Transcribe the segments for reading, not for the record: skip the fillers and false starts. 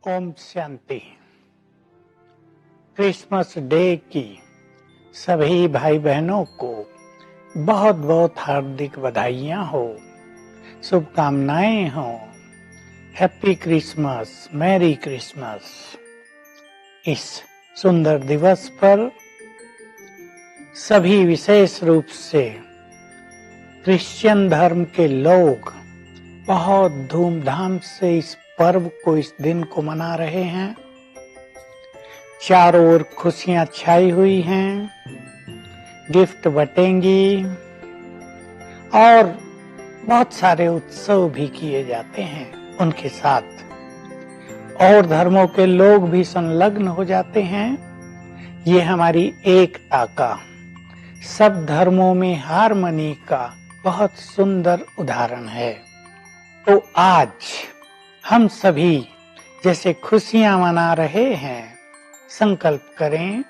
Om Shanti. Christmas day की सभी भाई बहनों को बहुत बहुत हार्दिक बधाइयाँ हो, शुभकामनाएं हो। Happy Christmas, merry Christmas. इस सुंदर दिवस पर सभी विशेष रूप से क्रिश्चियन धर्म के लोग बहुत धूमधाम से इस पर्व को, इस दिन को मना रहे हैं। चारों ओर खुशियां छाई हुई हैं, गिफ्ट बटेंगी और बहुत सारे उत्सव भी किए जाते हैं। उनके साथ और धर्मों के लोग भी संलग्न हो जाते हैं। ये हमारी एकता का, सब धर्मों में हार्मनी का बहुत सुंदर उदाहरण है। तो आज हम सभी जैसे खुशियां मना रहे हैं, संकल्प करें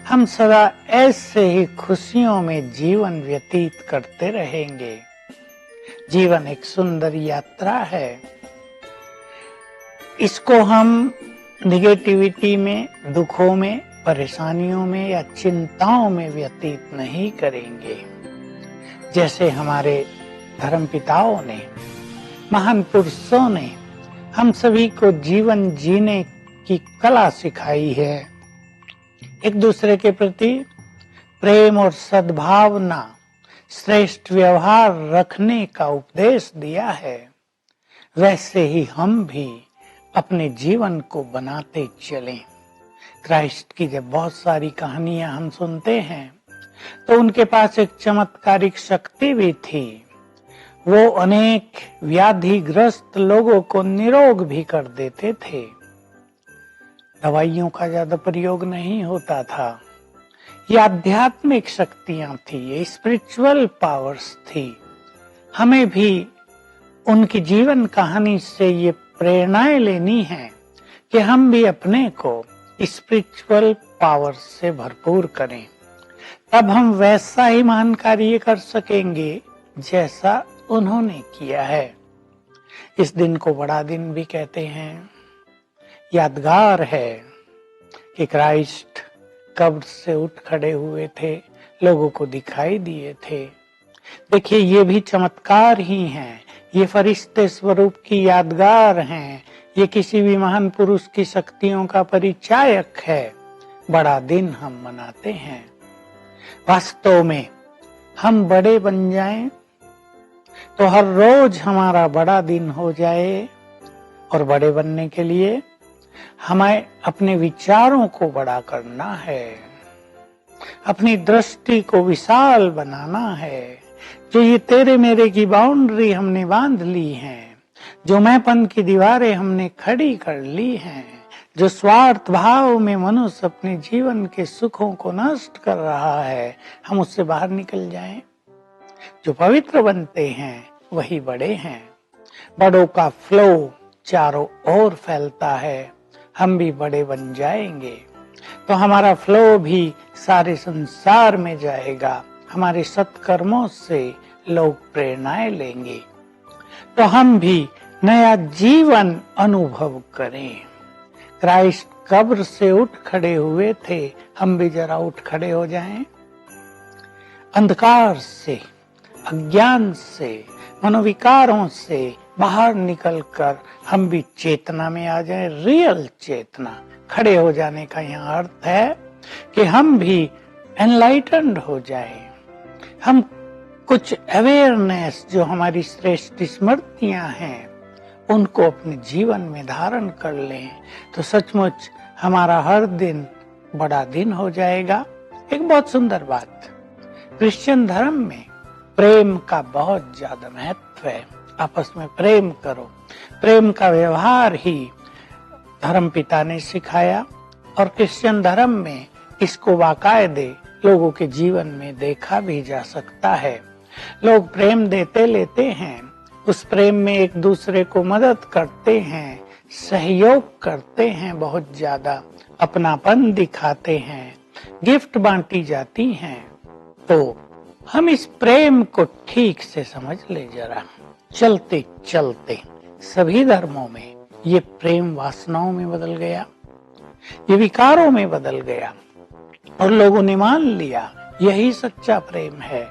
हम सदा ऐसे ही खुशियों में जीवन व्यतीत करते रहेंगे। जीवन एक सुंदर यात्रा है। इसको हम निगेटिविटी में, दुखों में, परेशानियों में या चिंताओं में व्यतीत नहीं करेंगे। जैसे हमारे धर्मपिताओं ने, महान पुरुषों ने हम सभी को जीवन जीने की कला सिखाई है। एक दूसरे के प्रति प्रेम और सद्भावना, श्रेष्ठ व्यवहार रखने का उपदेश दिया है। वैसे ही हम भी अपने जीवन को बनाते चलें। क्राइस्ट की जब बहुत सारी कहानियां हम सुनते हैं तो उनके पास एक चमत्कारिक शक्ति भी थी। वो अनेक व्याधिग्रस्त लोगों को निरोग भी कर देते थे। दवाइयों का ज्यादा प्रयोग नहीं होता था। ये आध्यात्मिक शक्तियां थी, ये स्पिरिचुअल पावर्स थी। हमें भी उनकी जीवन कहानी से ये प्रेरणाएं लेनी है कि हम भी अपने को स्पिरिचुअल पावर से भरपूर करें। तब हम वैसा ही महान कार्य कर सकेंगे जैसा उन्होंने किया है। इस दिन को बड़ा दिन भी कहते हैं। यादगार है कि क्राइस्ट कब्र से उठ खड़े हुए थे, लोगों को दिखाई दिए थे। देखिए, ये भी चमत्कार ही हैं। ये फरिश्ते स्वरूप की यादगार हैं। ये किसी भी महान पुरुष की शक्तियों का परिचायक है। बड़ा दिन हम मनाते हैं। वास्तव में हम बड़े बन जाएं तो हर रोज हमारा बड़ा दिन हो जाए। और बड़े बनने के लिए हमें अपने विचारों को बड़ा करना है, अपनी दृष्टि को विशाल बनाना है। जो ये तेरे मेरे की बाउंड्री हमने बांध ली है, जो मैंपन की दीवारें हमने खड़ी कर ली हैं, जो स्वार्थ भाव में मनुष्य अपने जीवन के सुखों को नष्ट कर रहा है, हम उससे बाहर निकल जाएं। जो पवित्र बनते हैं वही बड़े हैं। बड़ों का फ्लो चारों ओर फैलता है। हम भी बड़े बन जाएंगे तो हमारा फ्लो भी सारे संसार में जाएगा। हमारे सत्कर्मों से लोग प्रेरणाएं लेंगे तो हम भी नया जीवन अनुभव करें। क्राइस्ट कब्र से उठ खड़े हुए थे, हम भी जरा उठ खड़े हो जाएं। अंधकार से, अज्ञान से, मनोविकारों से बाहर निकलकर हम भी चेतना में आ जाएं। रियल चेतना। खड़े हो जाने का यहाँ अर्थ है कि हम भी एनलाइटेंड हो जाएं। हम कुछ अवेयरनेस, जो हमारी श्रेष्ठ स्मृतियां हैं, उनको अपने जीवन में धारण कर लें तो सचमुच हमारा हर दिन बड़ा दिन हो जाएगा। एक बहुत सुंदर बात, क्रिश्चियन धर्म में प्रेम का बहुत ज्यादा महत्व है। आपस में प्रेम करो। प्रेम का व्यवहार ही धर्मपिता ने सिखाया और क्रिश्चियन धर्म में इसको बाकायदे लोगों के जीवन में देखा भी जा सकता है। लोग प्रेम देते लेते हैं, उस प्रेम में एक दूसरे को मदद करते हैं, सहयोग करते हैं, बहुत ज्यादा अपनापन दिखाते हैं, गिफ्ट बांटी जाती हैं। तो हम इस प्रेम को ठीक से समझ ले जरा। चलते चलते सभी धर्मों में ये प्रेम वासनाओं में बदल गया, ये विकारों में बदल गया और लोगों ने मान लिया यही सच्चा प्रेम है।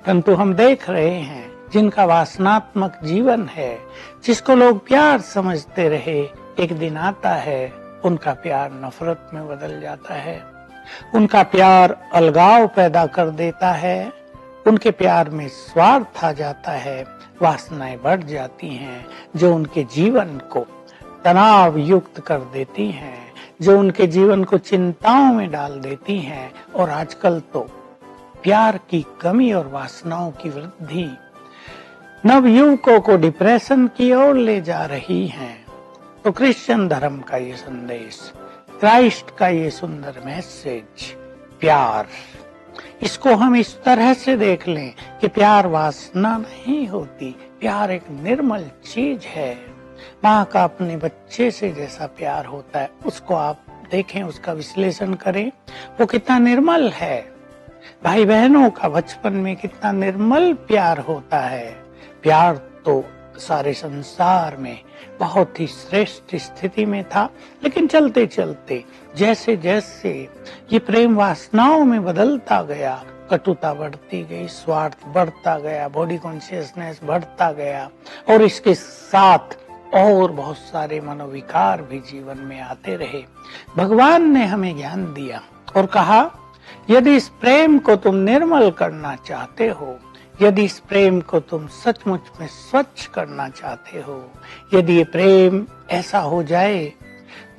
परंतु हम देख रहे हैं जिनका वासनात्मक जीवन है, जिसको लोग प्यार समझते रहे, एक दिन आता है उनका प्यार नफरत में बदल जाता है, उनका प्यार अलगाव पैदा कर देता है, उनके प्यार में स्वार्थ आ जाता है, वासनाएं बढ़ जाती हैं जो उनके जीवन को तनाव युक्त कर देती हैं, जो उनके जीवन को चिंताओं में डाल देती हैं। और आजकल तो प्यार की कमी और वासनाओं की वृद्धि नवयुवकों को डिप्रेशन की ओर ले जा रही हैं। तो क्रिश्चियन धर्म का ये संदेश, क्राइस्ट का ये सुंदर मैसेज, प्यार, इसको हम इस तरह से देख लें कि प्यार वासना नहीं होती, प्यार एक निर्मल चीज है। माँ का अपने बच्चे से जैसा प्यार होता है, उसको आप देखें, उसका विश्लेषण करें, वो कितना निर्मल है। भाई बहनों का बचपन में कितना निर्मल प्यार होता है। प्यार तो सारे संसार में बहुत ही श्रेष्ठ स्थिति में था, लेकिन चलते चलते जैसे जैसे ये प्रेम वासनाओं में बदलता गया, कटुता बढ़ती गई, स्वार्थ बढ़ता गया, बॉडी कॉन्शियसनेस बढ़ता गया और इसके साथ और बहुत सारे मनोविकार भी जीवन में आते रहे। भगवान ने हमें ज्ञान दिया और कहा, यदि इस प्रेम को तुम निर्मल करना चाहते हो, यदि इस प्रेम को तुम सचमुच में स्वच्छ करना चाहते हो, यदि ये प्रेम ऐसा हो जाए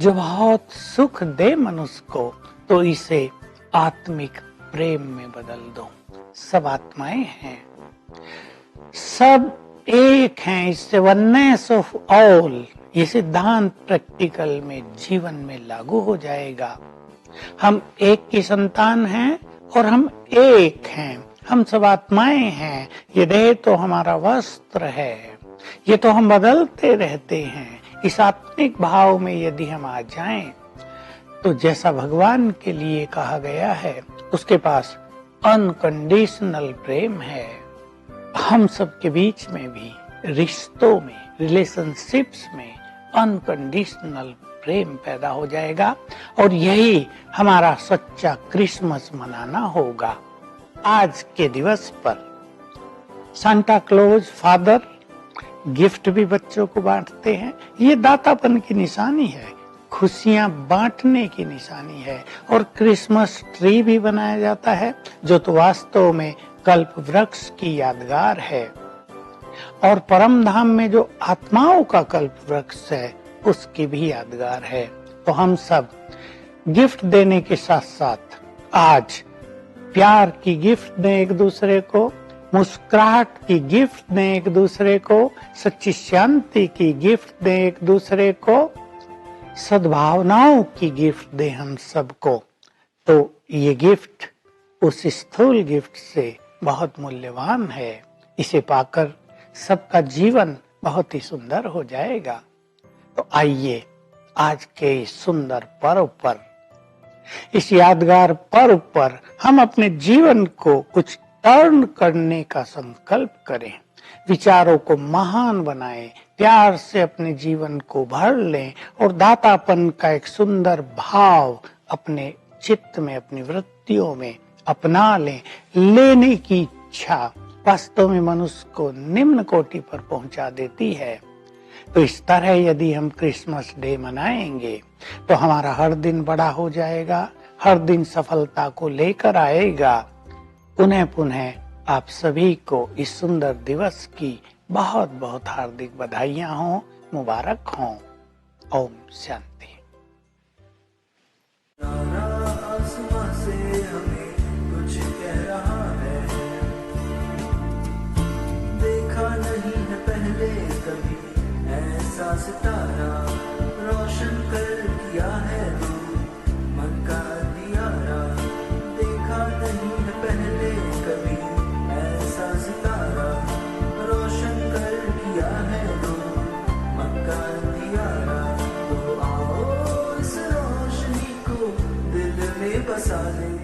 जो बहुत सुख दे मनुष्य को, तो इसे आत्मिक प्रेम में बदल दो। सब आत्माएं हैं, सब एक हैं, इससे वननेस ऑफ ऑल, ये सिद्धांत प्रैक्टिकल में जीवन में लागू हो जाएगा। हम एक की संतान हैं और हम एक हैं, हम सब आत्माएं हैं। ये देह तो हमारा वस्त्र है, ये तो हम बदलते रहते हैं। इस आत्मिक भाव में यदि हम आ जाएं, तो जैसा भगवान के लिए कहा गया है, उसके पास अनकंडीशनल प्रेम है। हम सब के बीच में भी रिश्तों में, रिलेशनशिप्स में अनकंडीशनल प्रेम पैदा हो जाएगा और यही हमारा सच्चा क्रिसमस मनाना होगा। आज के दिवस पर सांता क्लॉज फादर गिफ्ट भी बच्चों को बांटते हैं। ये दातापन की निशानी है, खुशियां बांटने की निशानी है। और क्रिसमस ट्री भी बनाया जाता है, जो तो वास्तव में कल्प वृक्ष की यादगार है। और परम धाम में जो आत्माओं का कल्प वृक्ष है, उसकी भी यादगार है। तो हम सब गिफ्ट देने के साथ साथ आज प्यार की गिफ्ट दें एक दूसरे को, मुस्कुराहट की गिफ्ट दें एक दूसरे को, सच्ची शांति की गिफ्ट दें एक दूसरे को, सद्भावनाओं की गिफ्ट दें हम सबको। तो ये गिफ्ट उस स्थूल गिफ्ट से बहुत मूल्यवान है। इसे पाकर सबका जीवन बहुत ही सुंदर हो जाएगा। तो आइए आज के इस सुंदर पर्व पर, इस यादगार पर्व पर हम अपने जीवन को कुछ टर्न करने का संकल्प करें, विचारों को महान बनाएं, प्यार से अपने जीवन को भर लें और दातापन का एक सुंदर भाव अपने चित्त में, अपनी वृत्तियों में अपना लें। लेने की इच्छा वास्तव में मनुष्य को निम्न कोटि पर पहुंचा देती है। तो इस तरह यदि हम क्रिसमस डे मनाएंगे तो हमारा हर दिन बड़ा हो जाएगा, हर दिन सफलता को लेकर आएगा। पुनः पुनः आप सभी को इस सुंदर दिवस की बहुत बहुत हार्दिक बधाइयां हों, मुबारक हों। ओम शांति। आसमां से हमें कुछ कह रहा है, देखा नहीं है पहले कभी ऐसा सितारा, रोशन कर किया है तू मन का अंधियारा। देखा नहीं है पहले कभी ऐसा सितारा, रोशन कर किया है तू मन का अंधियारा। तो आओ इस रोशनी को दिल में बसा ले।